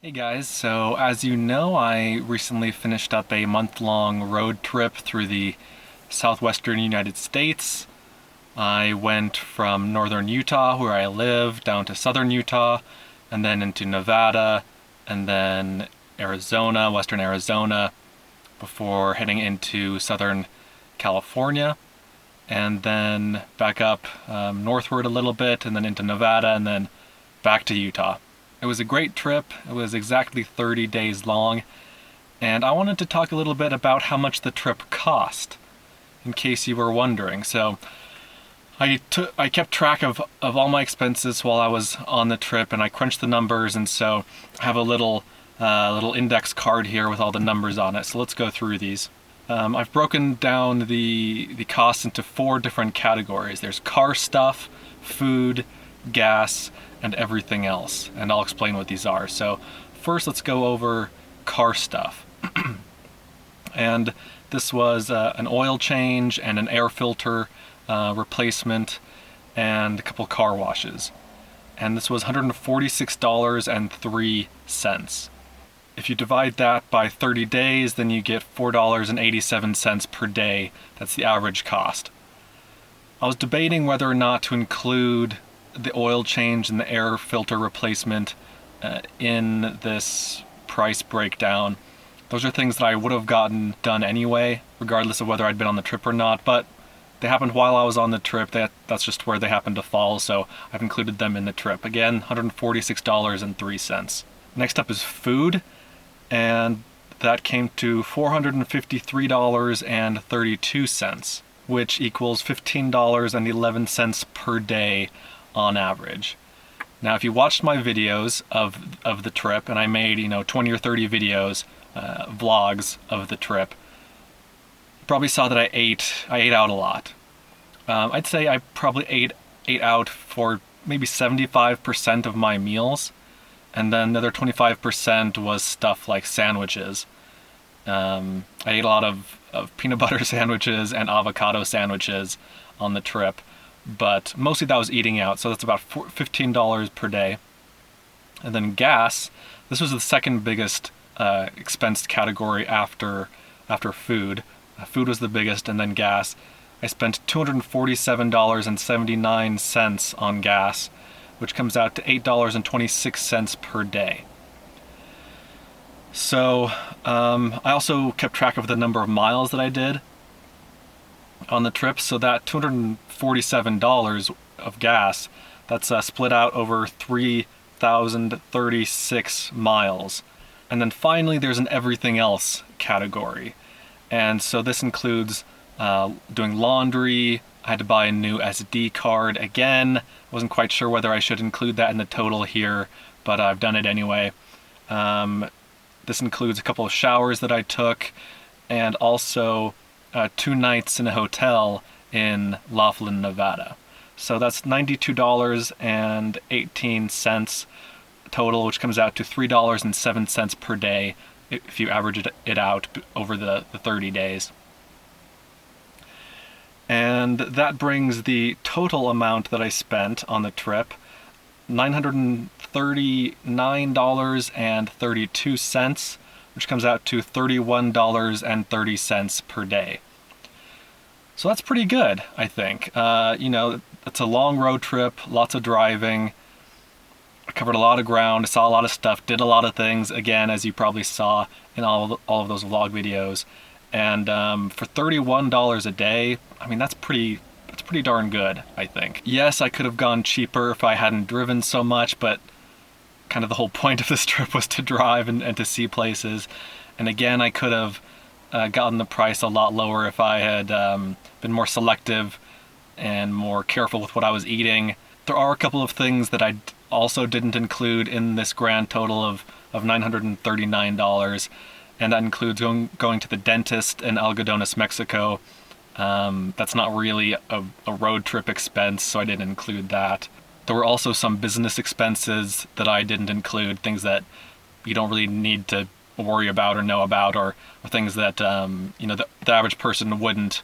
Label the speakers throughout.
Speaker 1: Hey guys, so as you know, I recently finished up a month-long road trip through the southwestern United States. I went from northern Utah, where I live, down to southern Utah, and then into Nevada, and then Arizona, western Arizona, before heading into southern California, and then back up northward a little bit, and then into Nevada, and then back to Utah. It was a great trip. It was exactly 30 days long, and I wanted to talk a little bit about how much the trip cost, in case you were wondering. So I kept track of all my expenses while I was on the trip, and I crunched the numbers, and so I have a little index card here with all the numbers on it. So let's go through these. I've broken down the costs into 4 different categories. There's car stuff, food, gas, and everything else, and I'll explain what these are. So first, let's go over car stuff. And this was an oil change and an air filter replacement and a couple car washes. And this was $146.03. If you divide that by 30 days, then you get $4.87 per day. That's the average cost. I was debating whether or not to include the oil change and the air filter replacement in this price breakdown. Those are things that I would have gotten done anyway, regardless of whether I'd been on the trip or not, but they happened while I was on the trip. That's just where they happened to fall, so I've included them in the trip. Again, $146.03. Next up is food, and that came to $453.32, which equals $15.11 per day on average. Now, if you watched my videos of the trip, and I made 20 or 30 videos, vlogs of the trip, you probably saw that I ate out a lot. I'd say I probably ate out for maybe 75% of my meals, and then the other 25% was stuff like sandwiches. I ate a lot of peanut butter sandwiches and avocado sandwiches on the trip, but mostly that was eating out, so that's about $15 per day. And then gas, this was the second biggest expense category after food. Food was the biggest, and then gas. I spent $247.79 on gas, which comes out to $8.26 per day. So I also kept track of the number of miles that I did on the trip, so that $247 of gas, that's split out over 3,036 miles. And then finally there's an everything else category, and so this includes doing laundry. I had to buy a new SD card again. Wasn't quite sure whether I should include that in the total here, but I've done it anyway. This includes a couple of showers that I took, and also 2 nights in a hotel in Laughlin, Nevada. So that's $92.18 total, which comes out to $3.07 per day if you average it out over the 30 days. And that brings the total amount that I spent on the trip, $939.32, which comes out to $31.30 per day. So that's pretty good, I think. It's a long road trip, lots of driving. I covered a lot of ground, saw a lot of stuff, did a lot of things, again, as you probably saw in all of those vlog videos. And for $31 a day, I mean, that's pretty darn good, I think. Yes, I could have gone cheaper if I hadn't driven so much, but kind of the whole point of this trip was to drive and to see places. And again, I could have gotten the price a lot lower if I had been more selective and more careful with what I was eating. There are a couple of things that I also didn't include in this grand total of $939, and that includes going to the dentist in Algodones, Mexico. That's not really a road trip expense, so I didn't include that. There were also some business expenses that I didn't include, things that you don't really need to worry about or know about, or things that the average person wouldn't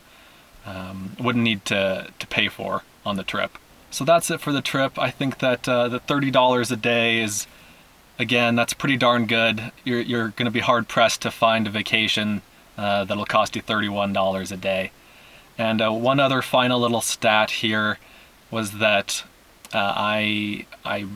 Speaker 1: need to pay for on the trip. So that's it for the trip. I think that the $30 a day is again, that's pretty darn good. You're going to be hard pressed to find a vacation that'll cost you $31 a day. And one other final little stat here was that I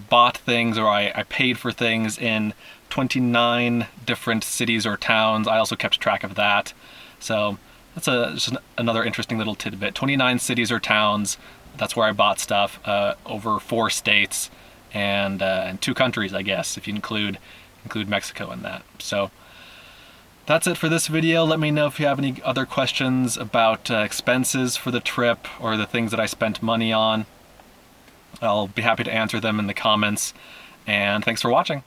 Speaker 1: bought things, or I paid for things in 29 different cities or towns. I also kept track of that. So that's just another interesting little tidbit. 29 cities or towns, that's where I bought stuff, over 4 states and 2 countries, I guess, if you include Mexico in that. So that's it for this video. Let me know if you have any other questions about expenses for the trip or the things that I spent money on. I'll be happy to answer them in the comments, and thanks for watching.